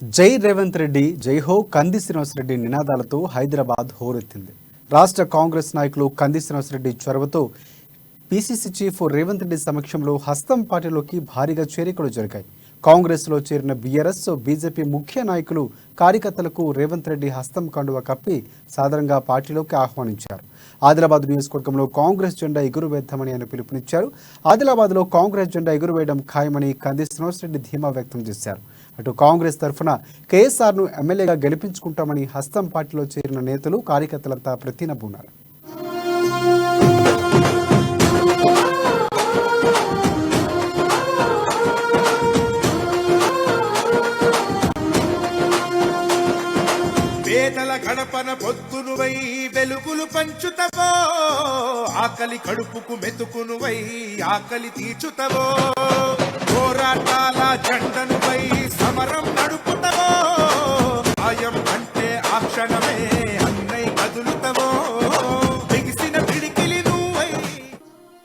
జై రేవంత్ రెడ్డి జై హో కంది శ్రీనివాసరెడ్డి నినాదాలతో హైదరాబాద్ హోరెత్తింది. రాష్ట్ర కాంగ్రెస్ నాయకులు కంది శ్రీనివాసరెడ్డి చొరవతో పీసీసీ చీఫ్ రేవంత్ రెడ్డి సమక్షంలో హస్తం పార్టీలోకి భారీగా చేరికలు జరిగాయి. కాంగ్రెస్లో చేరిన బీఆర్ఎస్, బీజేపీ ముఖ్య నాయకులు కార్యకర్తలకు రేవంత్ రెడ్డి హస్తం కండువా కప్పి సాధారణంగా పార్టీలోకి ఆహ్వానించారు. ఆదిలాబాద్ నియోజకవర్గంలో కాంగ్రెస్ జెండా ఎగురవేద్దామని ఆయన పిలుపునిచ్చారు. ఆదిలాబాద్లో కాంగ్రెస్ జెండా ఎగురవేయడం ఖాయమని కంది శ్రీనివాసరెడ్డి ధీమా వ్యక్తం చేశారు. అటు కాంగ్రెస్ తరఫున కేఎస్ఆర్ను ఎమ్మెల్యేగా గెలిపించుకుంటామని హస్తం పార్టీలో చేరిన నేతలు కార్యకర్తలంతా ప్రతినబూనారు. పేదల గడపన పొద్దునువై వెలుగులు పంచుతవో, ఆకలి కడుపుకు మెతుకునువై ఆకలి తీర్చుతవో, పోరాటాల జెండనువై సమరం నడుపుతవో, ఆయం అంటే ఆ క్షణమే అన్నై కదులుతవో, బిగిసిన పిడికిలి నువ్వై.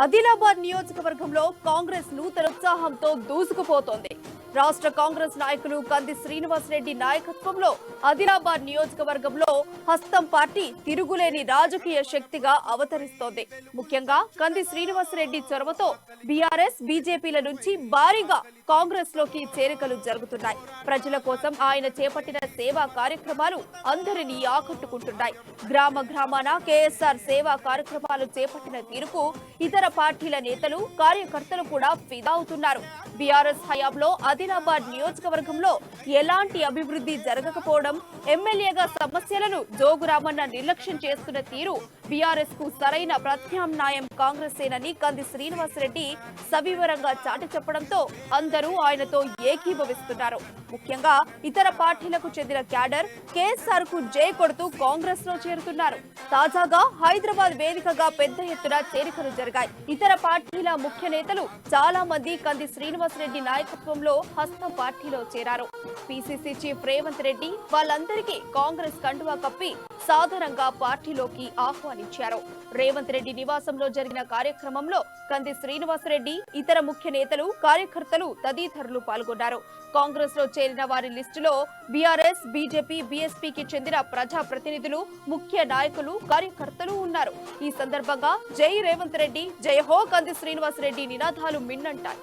ఆదిలాబాద్ నియోజకవర్గంలో కాంగ్రెస్ నూతన ఉత్సాహంతో దూసుకుపోతోంది. రాష్ట్ర కాంగ్రెస్ నాయకులు కంది శ్రీనివాసరెడ్డి నాయకత్వంలో ఆదిలాబాద్ నియోజకవర్గంలో హస్తం పార్టీ తిరుగులేని రాజకీయ శక్తిగా అవతరిస్తోంది. ముఖ్యంగా కంది శ్రీనివాసరెడ్డి చొరవతో బీఆర్ఎస్, బీజేపీల నుంచి భారీగా కాంగ్రెస్ లోకి చేరికలు జరుగుతున్నాయి. ప్రజల కోసం ఆయన చేపట్టిన సేవా కార్యక్రమాలు అందరినీ ఆకట్టుకుంటున్నాయి. గ్రామ గ్రామాన కేఎస్ఆర్ సేవా కార్యక్రమాలు చేపట్టిన తీరుకు ఇతర పార్టీల నేతలు, కార్యకర్తలు కూడా ఫిదా అవుతున్నారు. బీఆర్ఎస్ హయాంలో ఆదిలాబాద్ నియోజకవర్గంలో ఎలాంటి అభివృద్ధి జరగకపోవడం, ఎమ్మెల్యేగా సమస్యలను జోగురామన్న నిర్లక్ష్యం చేస్తున్న తీరు బీఆర్ఎస్ కు సరైన ప్రత్యామ్నాయం కాంగ్రెసేనని కంది శ్రీనివాసరెడ్డి సవివరంగా చాటి చెప్పడంతో అందరూ ఆయనతో ఏకీభవిస్తున్నారు. ముఖ్యంగా ఇతర పార్టీలకు చెందిన క్యాడర్ కేఎస్ఆర్ కు జై కొడుతూ కాంగ్రెస్ లో చేరుతున్నారు. తాజాగా హైదరాబాద్ వేదికగా పెద్ద ఎత్తున చేరికలు జరిగాయి. ఇతర పార్టీల ముఖ్య నేతలు చాలా మంది కంది శ్రీనివాసరెడ్డి నాయకత్వంలో హస్తం పార్టీలో చేరారు. పీసీసీ చీఫ్ రేవంత్ రెడ్డి వాళ్ళందరికీ కాంగ్రెస్ కండువా కప్పి సాధారణంగా పార్టీలోకి ఆహ్వానించారు. రేవంత్ రెడ్డి నివాసంలో జరిగిన కార్యక్రమంలో కంది శ్రీనివాసరెడ్డి, ఇతర ముఖ్య నేతలు, కార్యకర్తలు తదితరులు పాల్గొన్నారు. కాంగ్రెస్ లో చేరిన వారి లిస్టులో బీఆర్ఎస్, బీజేపీ, బీఎస్పీకి చెందిన ప్రజా ప్రతినిధులు, ముఖ్య నాయకులు, కార్యకర్తలు ఉన్నారు. ఈ సందర్భంగా జై రేవంత్ రెడ్డి, జై హో కంది శ్రీనివాసరెడ్డి నినాదాలు మిన్నంటాయి.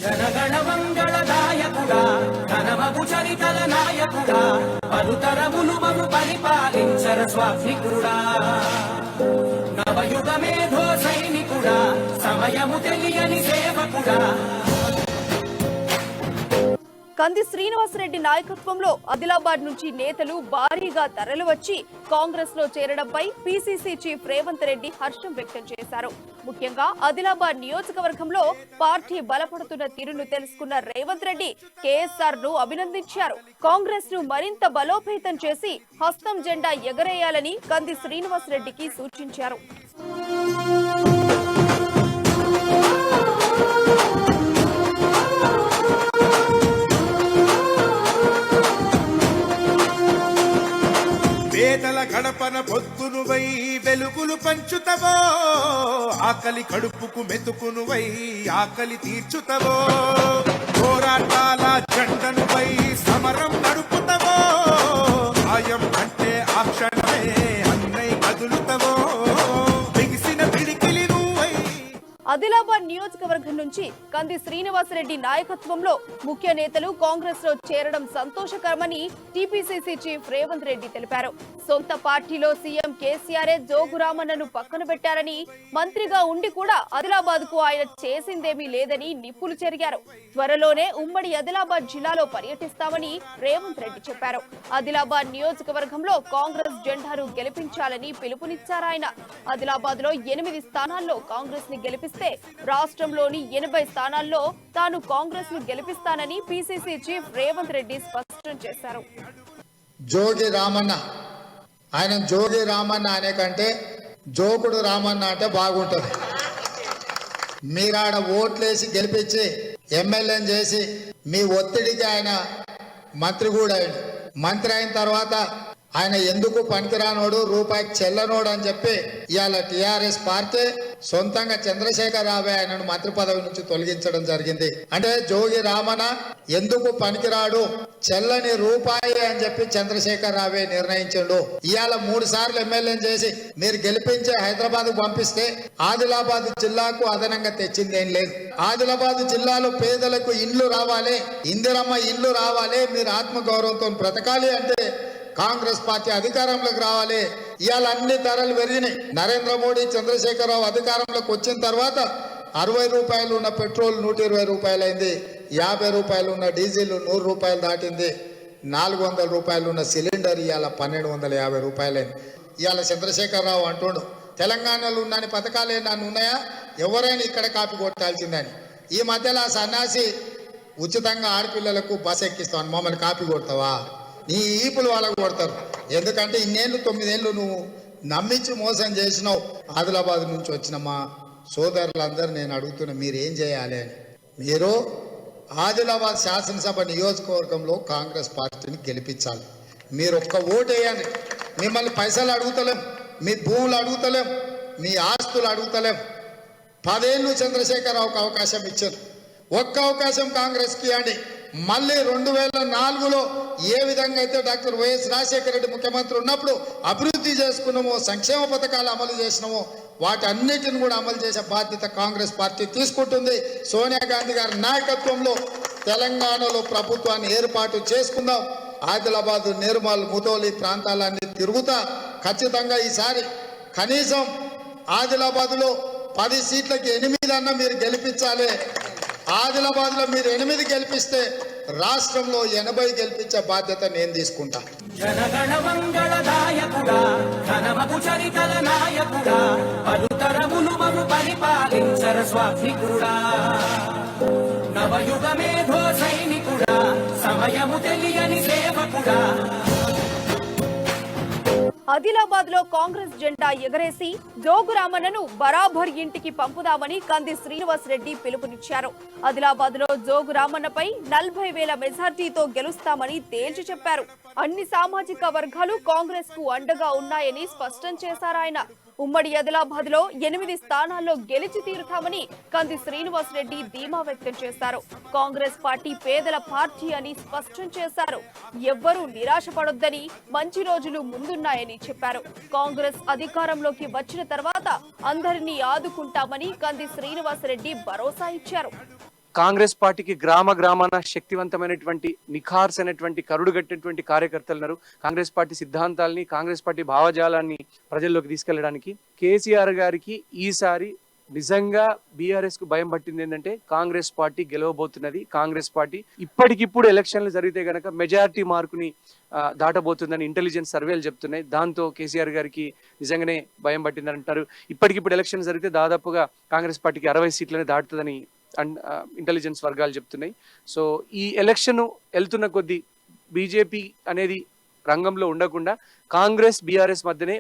జనగణ మంగళదాయకుడా, ఘనమగు చరితల నాయకుడా, పలుతరములు మము పరిపాలించర స్వామికుడా, నవయుగ మేధో సైనికుడా, సమయము తెలియని సేవకుడా. కంది శ్రీనివాసరెడ్డి నాయకత్వంలో ఆదిలాబాద్ నుంచి నేతలు భారీగా తరలివచ్చి కాంగ్రెస్ లో చేరడంపై పీసీసీ చీఫ్ రేవంత్ రెడ్డి హర్షం వ్యక్తం చేశారు. ముఖ్యంగా ఆదిలాబాద్ నియోజకవర్గంలో పార్టీ బలపడుతున్న తీరును తెలుసుకున్న రేవంత్ రెడ్డి కేఎస్ఆర్ ను అభినందించారు. కాంగ్రెస్ ను మరింత బలోపేతం చేసి హస్తం జెండా ఎగరేయాలని కంది శ్రీనివాసరెడ్డికి సూచించారు. పేదల గడపన పొద్దునువై వెలుగులు పంచుతవో, ఆకలి కడుపుకు మెతుకునువై ఆకలి తీర్చుతవో, పోరాటాల జెండనువై సమరం నడుపుతవో, ఆయం అంటే ఆ క్షణమే అన్నై కదులుతవో, బిగిసిన పిడికిలి నువ్వై. ఆదిలాబాద్ నియోజకవర్గం నుంచి కంది శ్రీనివాసరెడ్డి నాయకత్వంలో ముఖ్య నేతలు కాంగ్రెస్ లో చేరడం సంతోషకరమని టీపీసీసీ చీఫ్ రేవంత్ రెడ్డి తెలిపారు. సొంత పార్టీలో సీఎం కేసీఆర్ జోగురామన్నను పక్కన పెట్టారని, మంత్రిగా ఉండి కూడా ఆదిలాబాద్ కు ఆయన చేసిందేమీ లేదని నిప్పులు చెరిగారు. త్వరలోనే ఉమ్మడి ఆదిలాబాద్ జిల్లాలో పర్యటిస్తామని రేవంత్ రెడ్డి చెప్పారు. ఆదిలాబాద్ నియోజకవర్గంలో కాంగ్రెస్ జెండాను గెలిపించాలని పిలుపునిచ్చారాయన. ఆదిలాబాద్ లో 8 స్థానాల్లో కాంగ్రెస్ ని గెలిపిస్తే రాష్ట్రంలోని 80 స్థానాల్లో తాను కాంగ్రెస్ ను గెలిపిస్తానని పీసీసీ చీఫ్ రేవంత్ రెడ్డి స్పష్టం చేశారు. జోగి రామన్న, ఆయన జోగి రామన్న అనే కంటే జోకుడు రామన్న అంటే బాగుంటుంది. మీరాడ ఓట్లేసి గెలిపించి ఎమ్మెల్యేని చేసి మీ ఒత్తిడికి ఆయన మంత్రి కూడా అయ్యాడు. మంత్రి అయిన తర్వాత ఆయన ఎందుకు పనికిరానోడు రూపాయికి చెల్లనోడు అని చెప్పి ఇవాళ టిఆర్ఎస్ పార్టీ సొంతంగా చంద్రశేఖర్ రావు ఆయనను మంత్రి పదవి నుంచి తొలగించడం జరిగింది. అంటే జోగి రామన్న ఎందుకు పనికిరాడు చెల్లని రూపాయి అని చెప్పి చంద్రశేఖర్ రావే నిర్ణయించాడు. ఇవాళ 3 సార్లు ఎమ్మెల్యేని చేసి మీరు గెలిపించే హైదరాబాద్ పంపిస్తే ఆదిలాబాద్ జిల్లాకు అదనంగా తెచ్చింది ఏం లేదు. ఆదిలాబాద్ జిల్లాలో పేదలకు ఇండ్లు రావాలి, ఇందిరమ్మ ఇండ్లు రావాలి, మీరు ఆత్మగౌరవంతో బ్రతకాలి అంటే కాంగ్రెస్ పార్టీ అధికారంలోకి రావాలి. ఇవాళ అన్ని ధరలు పెరిగినాయి. నరేంద్ర మోడీ చంద్రశేఖరరావు అధికారంలోకి వచ్చిన తర్వాత 60 రూపాయలు ఉన్న పెట్రోల్ 120 రూపాయలు అయింది, 50 రూపాయలు ఉన్న డీజిల్ 100 రూపాయలు దాటింది, 400 రూపాయలు ఉన్న సిలిండర్ ఇవాళ 1250 రూపాయలైంది. ఇవాళ చంద్రశేఖరరావు అంటుండు తెలంగాణలో ఉన్న పథకాలు నన్ను ఉన్నాయా, ఎవరైనా ఇక్కడ కాపీ కొట్టాల్సిందని. ఈ మధ్యలో సన్నాసి ఉచితంగా ఆడపిల్లలకు బస్ ఎక్కిస్తావు, మమ్మల్ని కాపీ కొడతావా? నీ ఈపులు వాళ్ళకు కొడతారు. ఎందుకంటే 9 ఏళ్ళు నువ్వు నమ్మించి మోసం చేసినావు. ఆదిలాబాద్ నుంచి వచ్చిన మా సోదరులందరూ నేను అడుగుతున్నా మీరు ఏం చేయాలి అని. మీరు ఆదిలాబాద్ శాసనసభ నియోజకవర్గంలో కాంగ్రెస్ పార్టీని గెలిపించాలి. మీరు ఒక్క ఓటు వేయండి. మిమ్మల్ని పైసలు అడుగుతలేం, మీ భూములు అడుగుతలేం, మీ ఆస్తులు అడుగుతలేం. 10 ఏళ్ళు చంద్రశేఖరరావుకి అవకాశం ఇచ్చారు. ఒక్క అవకాశం కాంగ్రెస్కి ఇవ్వండి. మళ్ళీ 2004లో ఏ విధంగా అయితే డాక్టర్ వైఎస్ రాజశేఖర రెడ్డి ముఖ్యమంత్రి ఉన్నప్పుడు అభివృద్ధి చేసుకున్నామో, సంక్షేమ పథకాలు అమలు చేసినామో వాటన్నిటిని కూడా అమలు చేసే బాధ్యత కాంగ్రెస్ పార్టీ తీసుకుంటుంది. సోనియా గాంధీ గారి నాయకత్వంలో తెలంగాణలో ప్రభుత్వాన్ని ఏర్పాటు చేసుకుందాం. ఆదిలాబాద్, నిర్మల్, ముదోలి ప్రాంతాలన్నీ తిరుగుతా ఖచ్చితంగా ఈసారి కనీసం ఆదిలాబాద్లో 10 సీట్లకి 8 అన్న మీరు గెలిపించాలి. ఆదిలాబాద్ లో మీరు 8 గెలిపిస్తే రాష్ట్రంలో 80 గెలిపించే బాధ్యత నేను తీసుకుంటా. జనగణ మంగళదాయకుడా ఘనమగు చరితల నాయకుడా పలుతరములు మము పరిపాలించర స్వామికుడా నవయుగ మేధో సైనికుడా సమయము తెలియని సేవకుడా. ఆదిలాబాద్ లో కాంగ్రెస్ జెండా ఎగరేసి జోగురామన్నను బరాబర్ ఇంటికి పంపుదామని కంది శ్రీనివాస్ రెడ్డి పిలుపునిచ్చారు. ఆదిలాబాద్ లో జోగురామన్నపై 40,000 మెజార్టీతో గెలుస్తామని తేల్చి చెప్పారు. అన్ని సామాజిక వర్గాలు కాంగ్రెస్ కు అండగా ఉన్నాయని స్పష్టం చేశారాయన. ఉమ్మడి ఆదిలాబాద్ లో 8 స్థానాల్లో గెలిచి తీరుతామని కంది శ్రీనివాస్ రెడ్డి ధీమా వ్యక్తం చేశారు. కాంగ్రెస్ పార్టీ పేదల పార్టీ అని స్పష్టం చేశారు. ఎవ్వరూ నిరాశపడొద్దని, మంచి రోజులు ముందున్నాయని చెప్పారు. కాంగ్రెస్ అధికారంలోకి వచ్చిన తర్వాత అందరినీ ఆదుకుంటామని కంది శ్రీనివాస్ రెడ్డి భరోసా ఇచ్చారు. కాంగ్రెస్ పార్టీకి గ్రామాన శక్తివంతమైనటువంటి నిఖార్స్ అయినటువంటి కరుడుగట్టినటువంటి కార్యకర్తలు ఉన్నారు. కాంగ్రెస్ పార్టీ సిద్ధాంతాలని, కాంగ్రెస్ పార్టీ భావజాలాన్ని ప్రజల్లోకి తీసుకెళ్లడానికి కేసీఆర్ గారికి ఈసారి నిజంగా బీఆర్ఎస్ కు భయం పట్టింది ఏంటంటే కాంగ్రెస్ పార్టీ గెలవబోతున్నది. కాంగ్రెస్ పార్టీ ఇప్పటికిప్పుడు ఎలక్షన్లు జరిగితే గనక మెజారిటీ మార్కుని దాటబోతుందని ఇంటెలిజెన్స్ సర్వేలు చెప్తున్నాయి. దాంతో కేసీఆర్ గారికి నిజంగానే భయం పట్టిందని అంటారు. ఇప్పటికిప్పుడు ఎలక్షన్ జరిగితే దాదాపుగా కాంగ్రెస్ పార్టీకి 60 సీట్లని దాటుతుందని ఇంటెలిజెన్స్ వర్గాలు చెప్తున్నాయి. సో ఈ ఎలక్షన్ వెళ్తున్న కొద్దీ బీజేపీ అనేది రంగంలో ఉండకుండా కాంగ్రెస్ బీఆర్ఎస్ మధ్యనే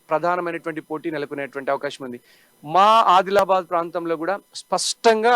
ప్రధానమైనటువంటి పోటీ నెలకొనేటువంటి అవకాశం ఉంది. మా ఆదిలాబాద్ ప్రాంతంలో కూడా స్పష్టంగా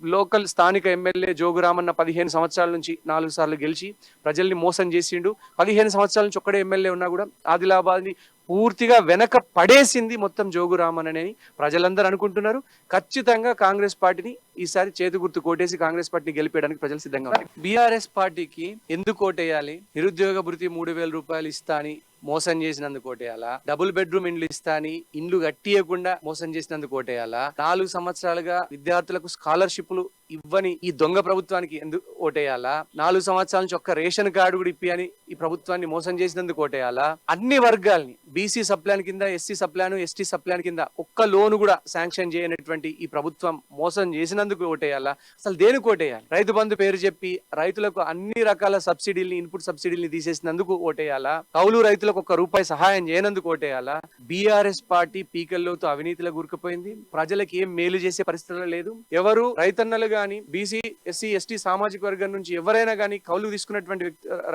లోకల్ స్థానిక ఎమ్మెల్యే జోగురామన్న 15 సంవత్సరాల నుంచి 4 సార్లు గెలిచి ప్రజల్ని మోసం చేసిండు. 15 సంవత్సరాల నుంచి ఒక్కడే ఎమ్మెల్యే ఉన్నా కూడా ఆదిలాబాద్ని పూర్తిగా వెనక పడేసింది మొత్తం జోగురామన్నని ప్రజలందరూ అనుకుంటున్నారు. ఖచ్చితంగా కాంగ్రెస్ పార్టీని ఈసారి చేతి గుర్తు కోటేసి కాంగ్రెస్ పార్టీని గెలిపేయడానికి ప్రజలు సిద్ధంగా ఉన్నారు. బీఆర్ఎస్ పార్టీకి ఎందుకు ఓటేయాలి? నిరుద్యోగ భృతి 3,000 రూపాయలు ఇస్తా అని మోసం చేసినందుకు ఓటేయాలా? డబుల్ బెడ్రూమ్ ఇండ్లు ఇస్తా అని ఇండ్లు కట్టియకుండా మోసం చేసినందుకు ఓటేయాలా? 4 సంవత్సరాలుగా విద్యార్థులకు స్కాలర్షిప్లు ఇవ్వని ఈ దొంగ ప్రభుత్వానికి ఎందుకు ఓటేయాలా? 4 సంవత్సరాల నుంచి ఒక్క రేషన్ కార్డు కూడా ఇప్పి అని ఈ ప్రభుత్వాన్ని మోసం చేసినందుకు ఓటేయాలా? అన్ని వర్గాల్ని బీసీ సప్లాన్ కింద, ఎస్సీ సప్లాన్, ఎస్టీ సప్లాన్ కింద ఒక్క లోను కూడా శాంక్షన్ చేయనటువంటి ఈ ప్రభుత్వం మోసం చేసినందుకు ఓటేయాలా? అసలు దేనికి ఓటేయాలి? రైతు బంధు పేరు చెప్పి రైతులకు అన్ని రకాల సబ్సిడీల్ని, ఇన్పుట్ సబ్సిడీల్ని తీసేసినందుకు ఓటేయాలా? కౌలు రైతులకు ₹1 సహాయం చేయనందుకు ఓటేయాలా? బీఆర్ఎస్ పార్టీ పీకల్లోతో అవినీతిలో గురికిపోయింది. ప్రజలకు ఏం మేలు చేసే పరిస్థితుల్లో లేదు. ఎవరు రైతన్నలు కానీ బీసీ ఎస్సీ ఎస్టీ సామాజిక వర్గం నుంచి ఎవరైనా కానీ కౌలు తీసుకున్నటువంటి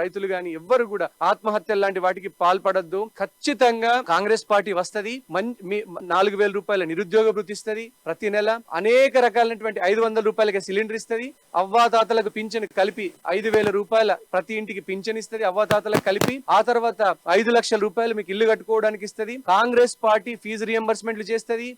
రైతులు కానీ ఎవ్వరు కూడా ఆత్మహత్యలు లాంటి వాటికి పాల్పడద్దు. ఖచ్చితంగా కాంగ్రెస్ పార్టీ వస్తది. 4,000 రూపాయల నిరుద్యోగ భృతి ఇస్తుంది ప్రతి నెల. అనేక రకాలైనటువంటి 500 రూపాయలకి సిలిండర్ ఇస్తుంది. అవ్వాతాతలకు పింఛన్ కలిపి 5,000 రూపాయల ప్రతి ఇంటికి పింఛన్ ఇస్తుంది అవ్వాతాతలకు కలిపి. ఆ తర్వాత 5 లక్షల రూపాయలు మీకు ఇల్లు కట్టుకోవడానికి ఇస్తుంది. కాంగ్రెస్ పార్టీ ఫీజు రియంబర్స్మెంట్లు చేస్తుంది.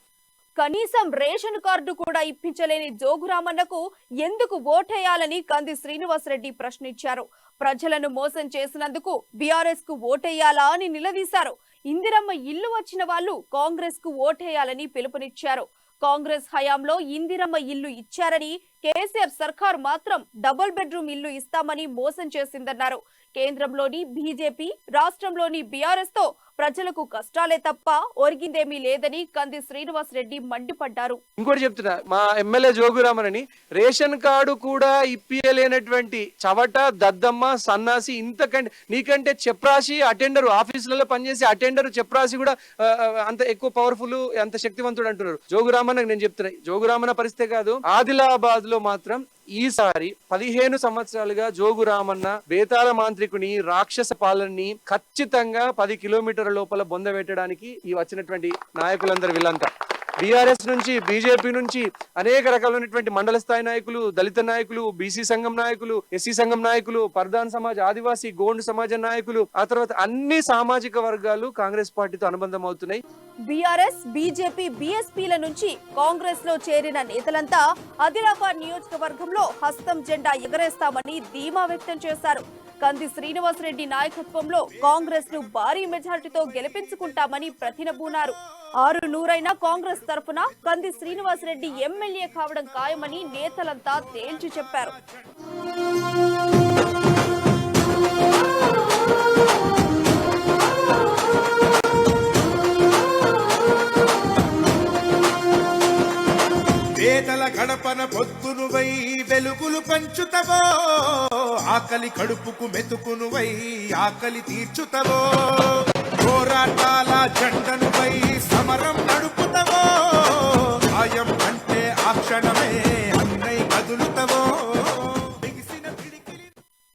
కనీసం రేషన్ కార్డు కూడా ఇప్పించలేని జోగురామన్నకు ఎందుకు ఓటేయాలని కంది శ్రీనివాసరెడ్డి ప్రశ్నించారు. ప్రజలను మోసం చేసినందుకు బీఆర్ఎస్ కు ఓటేయాలా అని నిలదీశారు. ఇందిరమ్మ ఇల్లు వచ్చిన వాళ్ళు కాంగ్రెస్ కు ఓటేయాలని పిలుపునిచ్చారు. కాంగ్రెస్ హయాంలో ఇందిరమ్మ ఇల్లు ఇచ్చారని, కేసీఆర్ సర్కార్ మాత్రం డబుల్ బెడ్రూమ్ ఇల్లు ఇస్తామని మోసం చేసిందన్నారు. కేంద్రంలోని బీజేపీ, రాష్ట్రంలోని బీఆర్ఎస్ తో ప్రజలకు కష్టాలే తప్ప ఒరిగిందేమీ లేదని కంది శ్రీనివాస్ రెడ్డి మండిపడ్డారు. ఇంకోటి చెప్తున్నా, మా ఎమ్మెల్యే జోగురామని రేషన్ కార్డు కూడా ఇప్పియలేనటువంటి చవట దద్దమ్మ సన్నాసి, ఇంతకంటే నీకంటే చెప్రాసి అటెండర్ ఆఫీసులలో పనిచేసే అటెండర్ చెప్రాసి కూడా అంత ఎక్కువ పవర్ఫుల్, అంత శక్తివంతుడు అంటున్నారు. జోగురామన్ నేను చెప్తున్నా, జోగురామన్న పరిస్థితే కాదు, ఆదిలాబాద్ లో మాత్రం ఈసారి 15 సంవత్సరాలుగా జోగురామన్న బేతాళ మాంత్రికుని రాక్షస పాలనని ఖచ్చితంగా 10 కిలోమీటర్ల లోపల బొంద పెట్టడానికి ఈ వచ్చినటువంటి నాయకులందరూ వీళ్ళంతా బీఆర్ఎస్ నుంచి, బీజేపీ నుంచి అనేక రకాలైనటువంటి మండల స్థాయి నాయకులు, దళిత నాయకులు, బీసీ సంఘం నాయకులు, ఎస్సీ సంఘం నాయకులు, పర్దాన్ సమాజ్, ఆదివాసీ గోండ్ సమాజ నాయకులు, ఆ తర్వాత అన్ని సామాజిక వర్గాలు కాంగ్రెస్ పార్టీతో అనుబంధం అవుతున్నాయి. బీఆర్ఎస్, బీజేపీ, బీఎస్పీల నుంచి కాంగ్రెస్ లో చేరిన నేతలంతా ఆదిలాబాద్ నియోజకవర్గంలో హస్తం జెండా ఎగరేస్తామని ధీమా వ్యక్తం చేశారు. కంది శ్రీనివాసరెడ్డి నాయకత్వంలో కాంగ్రెస్ ను భారీ మెజార్టీతో గెలిపించుకుంటామని ప్రతినబూనారు. 600 కాంగ్రెస్ తరఫున కంది శ్రీనివాసరెడ్డి ఎమ్మెల్యే కావడం ఖాయమని నేతలంతా తేల్చి చెప్పారు. పేదల గడపన పొద్దునువై వెలుగులు పంచుతవో, ఆకలి కడుపుకు మెతుకునువై ఆకలి తీర్చుతవో, పోరాటాల జెండనువై సమరం నడుపుతవో, సాయం అంటే ఆ క్షణమే అన్నై కదులుతవో.